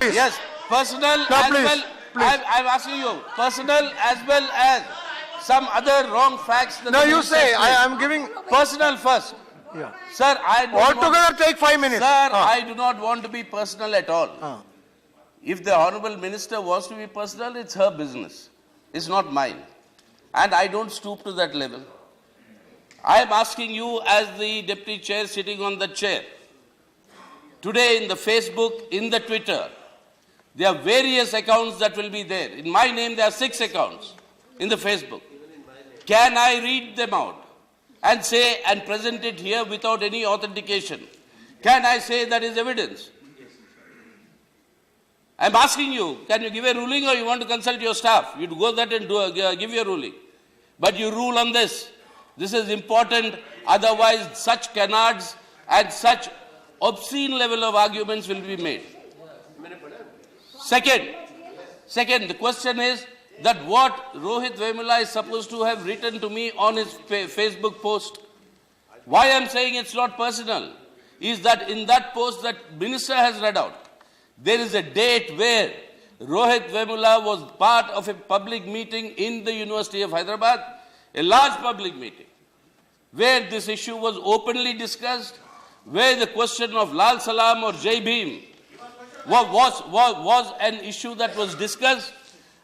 please. Yes, personal No, as please, well. please. I'm asking you, personal as well as some other wrong facts. That No, the you minister say. said. I'm giving. Personal first. Yeah. Sir, I don't want, Altogether, take 5 minutes. Sir, I do not want to be personal at all. Ah. If the Honorable Minister wants to be personal, it's her business. It's not mine. And I don't stoop to that level. I am asking you as the Deputy Chair sitting on the chair. Today in the Facebook, in the Twitter, there are various accounts that will be there. In my name, there are 6 accounts in the Facebook. Can I read them out and say and present it here without any authentication? Can I say that is evidence? I'm asking you, can you give a ruling or you want to consult your staff? You go that and give your ruling. But you rule on this. This is important, otherwise such canards and such obscene level of arguments will be made. Second, the question is that what Rohit Vemula is supposed to have written to me on his Facebook post. Why I'm saying it's not personal is that in that post that Minister has read out, there is a date where Rohit Vemula was part of a public meeting in the University of Hyderabad, a large public meeting, where this issue was openly discussed, where the question of Lal Salam or Jai Bhim was an issue that was discussed,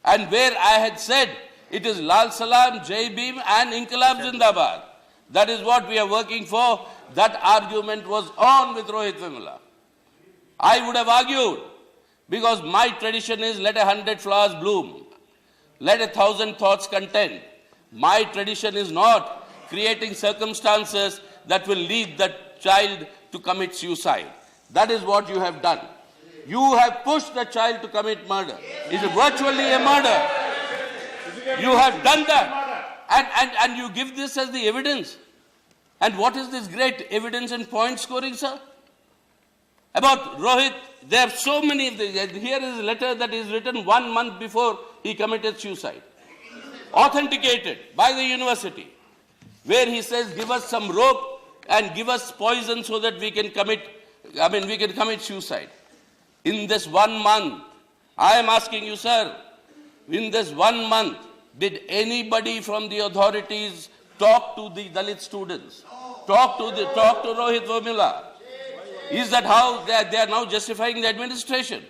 and where I had said it is Lal Salam, Jai Bhim and Inqilab Zindabad. That is what we are working for. That argument was on with Rohit Vemula. I would have argued, because my tradition is let 100 flowers bloom, let 1,000 thoughts contend. My tradition is not creating circumstances that will lead that child to commit suicide. That is what you have done. You have pushed the child to commit murder. It is virtually a murder. You have done that. And you give this as the evidence. And what is this great evidence and point scoring, sir? About Rohit, there are so many. Here is a letter that is written 1 month before he committed suicide. Authenticated by the university, where he says, give us some rope and give us poison so that we can commit suicide. In this 1 month, I am asking you, sir, in this 1 month, did anybody from the authorities talk to the Dalit students? Talk to Rohit Vemula? Is that how they are now justifying the administration?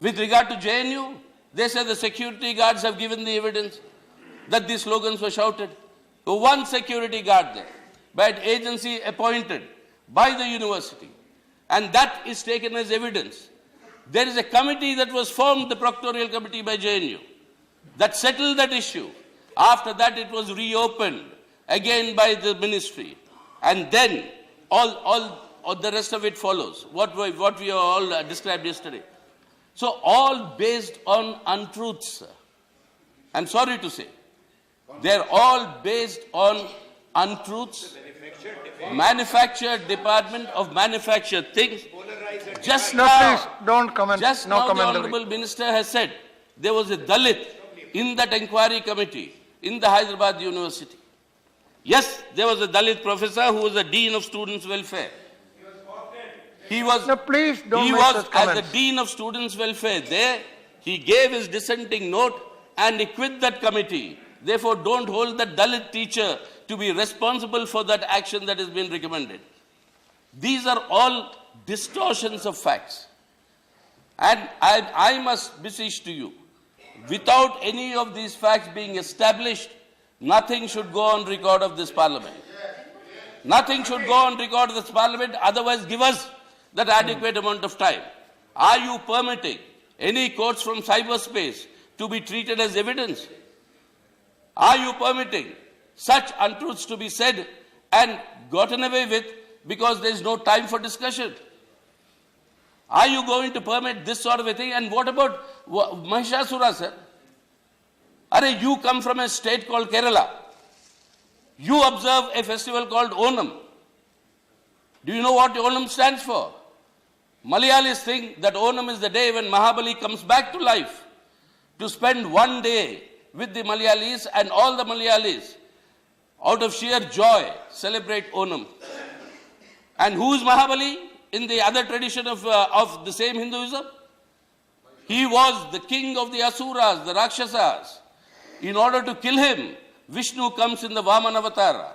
With regard to JNU, they say the security guards have given the evidence that these slogans were shouted. So one security guard there, by an agency appointed by the university, and that is taken as evidence. There is a committee that was formed, the proctorial committee by JNU, that settled that issue. After that, it was reopened again by the ministry, and then all the rest of it follows, what we all described yesterday. So all based on untruths. I'm sorry to say. They're all based on untruths, manufactured Department of Manufactured Things. Just now, please, don't comment. Just now the Honorable Minister has said there was a Dalit in that inquiry committee in the Hyderabad University. Yes, there was a Dalit professor who was the Dean of Students' Welfare. He was, please don't he make was such as comments. the Dean of Students' Welfare there. He gave his dissenting note and he quit that committee. Therefore, don't hold that Dalit teacher to be responsible for that action that has been recommended. These are all distortions of facts. And I must beseech to you, without any of these facts being established, nothing should go on record of this parliament. Nothing should go on record of this parliament, otherwise give us that adequate amount of time. Are you permitting any quotes from cyberspace to be treated as evidence? Are you permitting such untruths to be said and gotten away with because there is no time for discussion? Are you going to permit this sort of a thing? And what about Mahishasura, sir? You come from a state called Kerala. You observe a festival called Onam. Do you know what Onam stands for? Malayalis think that Onam is the day when Mahabali comes back to life to spend 1 day with the Malayalis, and all the Malayalis, out of sheer joy, celebrate Onam. And who is Mahabali? in the other tradition of the same Hinduism? He was the king of the Asuras, the Rakshasas. In order to kill him, Vishnu comes in the Vaman Avatara.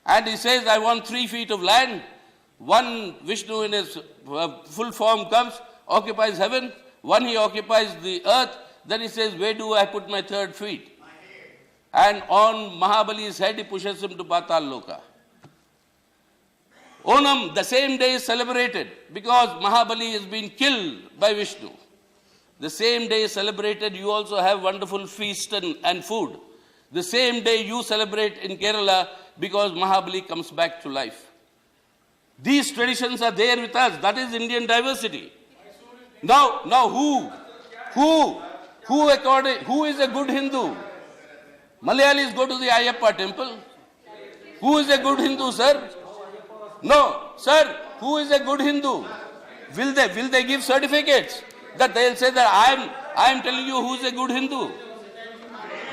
And he says, I want 3 feet of land. One Vishnu in his full form comes, occupies heaven. One he occupies the earth. Then he says, where do I put my 3rd feet? And on Mahabali's head, he pushes him to Patal Loka. Onam, the same day, is celebrated because Mahabali has been killed by Vishnu. The same day is celebrated, you also have wonderful feast and food. The same day you celebrate in Kerala because Mahabali comes back to life. These traditions are there with us. That is Indian diversity. Now who is a good Hindu? Malayalis go to the Ayyappa temple. Who is a good Hindu, sir? No, sir, who is a good Hindu? Will they give certificates that they'll say that I am telling you who is a good Hindu?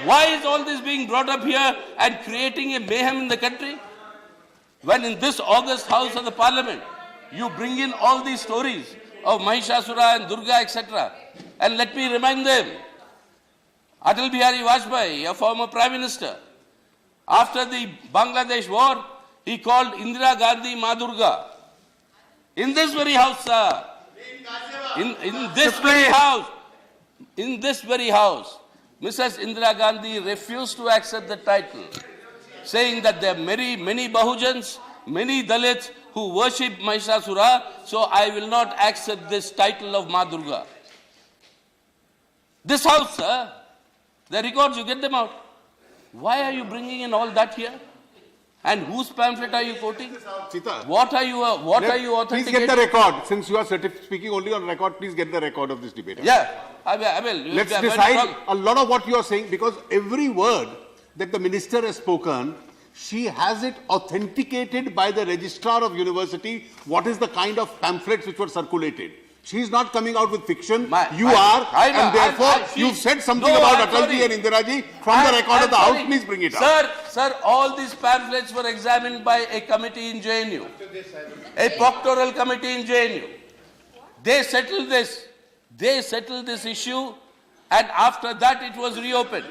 Why is all this being brought up here and creating a mayhem in the country? When in this august house of the parliament, you bring in all these stories of Mahishasura and Durga, etc. And let me remind them, Atal Bihari Vajpayee, a former prime minister, after the Bangladesh war, he called Indira Gandhi Ma Durga. In this very house, sir. In this very house, Mrs. Indira Gandhi refused to accept the title, saying that there are many Bahujans, many Dalits who worship Mahishasura, so I will not accept this title of Ma Durga. This house, sir, the records, you get them out. Why are you bringing in all that here? And whose pamphlet are you quoting? Sita, What are you authenticating? please get the record. Since you are speaking only on record, please get the record of this debate. Yeah, I will. Let's decide a lot of what you are saying, because every word that the minister has spoken, she has it authenticated by the registrar of university. What is the kind of pamphlets which were circulated? She is not coming out with fiction. And therefore you've said something about Atalji and Indiraji from the record of the House. Please bring it up. Sir, all these pamphlets were examined by a committee in JNU, a proctoral committee in JNU. They settled this. They settled this issue, and after that it was reopened.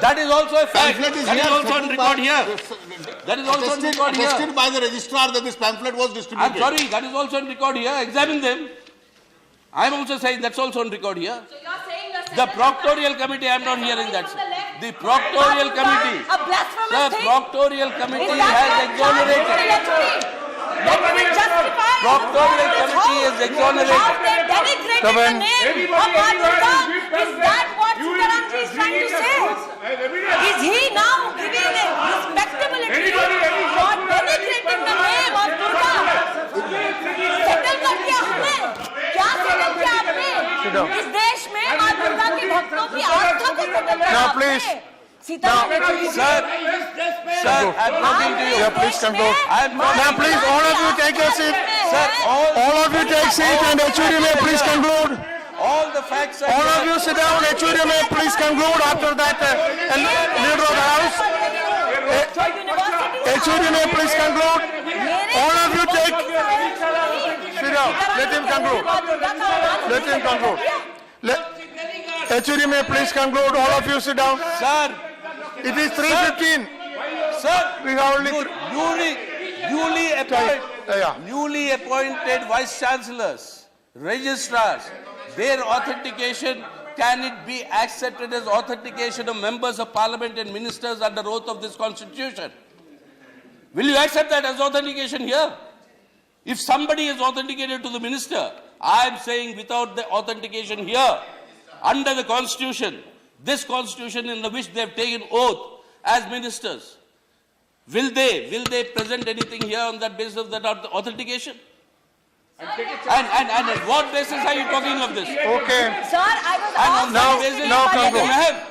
That is also a fact. That is also on record here. That is also on record here. Attested by the registrar that this pamphlet was distributed. I'm sorry, that is also on record here. Examine them. I'm also saying that's also on record here. So you're saying the proctorial committee, I'm not hearing that. The proctorial committee. A blasphemous The thing? proctorial committee has exonerated. Proctorial committee is exonerated. How they denigrated the name of Durga? Is that what Sitaramji is trying to say? Is he now giving a respectability for denigrating the name of Durga? Settle कर दिया हमने. क्या settle किया आपने? इस देश में माँ दुर्गा के भक्तों की आस्था को settle किया Now, आपने. please. Sitaram Yechury ji. Sir, I'm talking to you. Yeah, please conclude. Now, please, all of you take your seat. Sir, All of you take seat, and Yechuri may please conclude. all the facts are All of here. you sit down. Yechuri may please conclude. After that, leader of the house. Yechuri may please conclude. All of you take. Sit down. Let him conclude. Let him conclude. Yechuri may please conclude. All of you sit down. Sir, It is 3:15. sir, We have only. newly appointed vice chancellors, registrars, their authentication, can it be accepted as authentication of members of parliament and ministers under oath of this constitution? Will you accept that as authentication here? If somebody is authenticated to the minister, I am saying without the authentication here, under the constitution, this constitution in which they have taken oath as ministers, will they present anything here on that basis of that authentication? And at what basis are you talking of this? Okay. Sir, I was asked now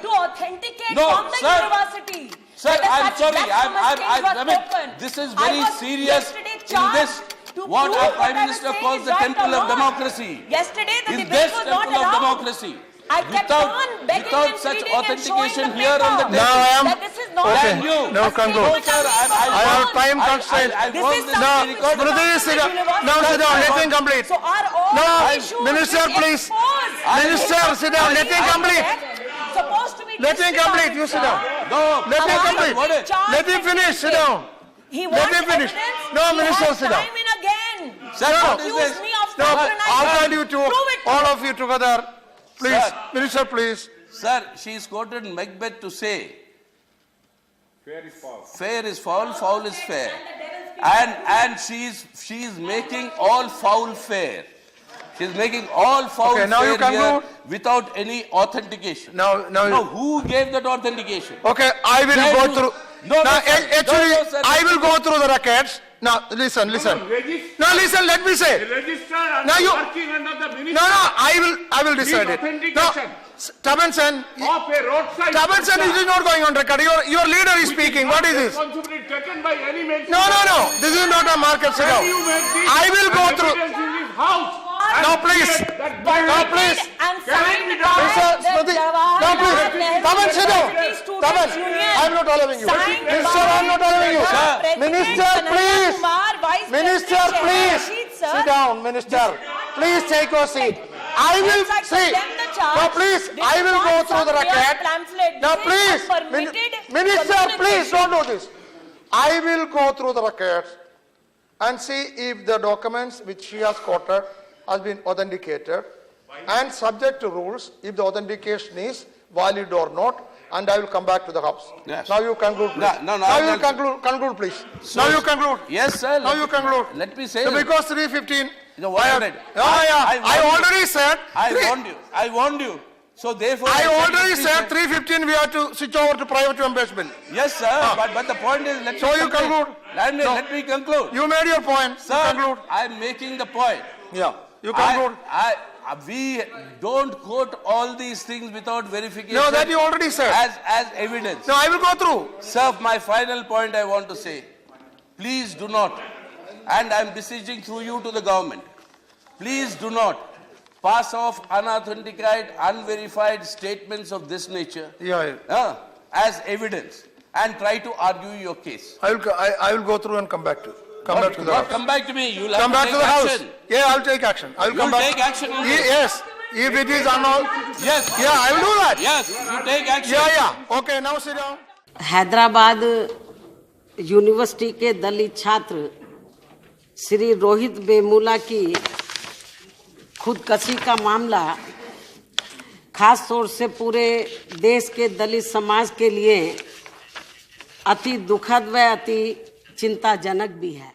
to authenticate No, from the sir. university. Sir, Whether I'm such sorry. blasphemous things were I mean, spoken. this is I very was serious yesterday in charged this, to what prove our what Prime I was Minister saying calls is the right temple or of not. democracy. Yesterday the In debate this was not temple of allowed. democracy, I kept on begging without and such pleading and showing authentication the here on the paper Now I am- that this is not. Okay, Can you? now conclude. No, sir, I have time constraint. This is No, something which Smriti, sit down. Now sit down, let him complete. So are all No, issues Minister, which please. expose Minister, sit down, let him complete. supposed to be Let him complete, you sit down. No. Let him Why complete. What is- Let him finish, sit down. He Let wants him finish. evidence. No, He Minister, has sit down. time and again. Sir, No. what is Accuse this? me of No, patronizing. I'll tell you two, Prove it. all of you together. Please, Sir. Minister, please. Sir, she is quoted Macbeth to say, fair is foul, foul is fair. And she is making all foul fair. She is making all foul Okay, now fair you conclude. here without any authentication. Now No, you. who gave that authentication? Okay, I will Then go you- through. No, Now, no, sir. actually, No, no, sir. I will go through the records. Now, listen. Now, listen, let me say. Register Now you- working under the minister No, I will decide it. No, authentication. Tabanson, of a roadside. Tabanson, it is not going on record. Your leader is speaking. What is this? Responsibility taken by any man. No. This is not a market sit down. When you make this I will go through. evidence in this house. Now, please. That by Now, please. And signed be by done? Mr. Smriti, now please. Taban, sit down. Taban, I am not allowing you. Signed Minister, I am not allowing you. Sir. Minister, please. Minister, please. Sit down, Minister. Please take your seat. I will see. Now, please, I will go through the record. Now, please, Minister, please don't do this. I will go through the records and see if the documents which she has quoted has been authenticated and subject to rules if the authentication is valid or not, and I will come back to the House. Yes. Now you conclude, please. No, now you I'll- conclude, please. So- now you conclude. Yes, sir. Now you conclude. Let me say. So because 3:15. No, what I did. I already said. I warned you. So therefore. I said already please said say- 3:15 we have to switch over to private members bill. Yes, sir. But the point is, let So me you conclude. No. Let me conclude. You made your point. Sir, You conclude. I'm making the point. Yeah. You conclude. We don't quote all these things without verification. No, that you already said. As evidence. No, I will go through. Sir, my final point I want to say, please do not, and I'm beseeching through you to the government, please do not pass off unauthenticated, unverified statements of this nature Yeah. as evidence and try to argue your case. I will go through and come back to. Come back to the Not House. come back to me, you'll have Come to back take to the House. action. Yeah, I'll take action. I will come You'll back. take action on this. Yes. If it is unknown. Yes. Yeah, I will do that. Yes, you take action. Yeah. Okay, now sit down. Hyderabad university के दलित छात्र श्री रोहित वेमुला की खुदकशी का मामला खास तौर से पूरे देश के दलित समाज के लिए अति दुखद व अति चिंताजनक भी है।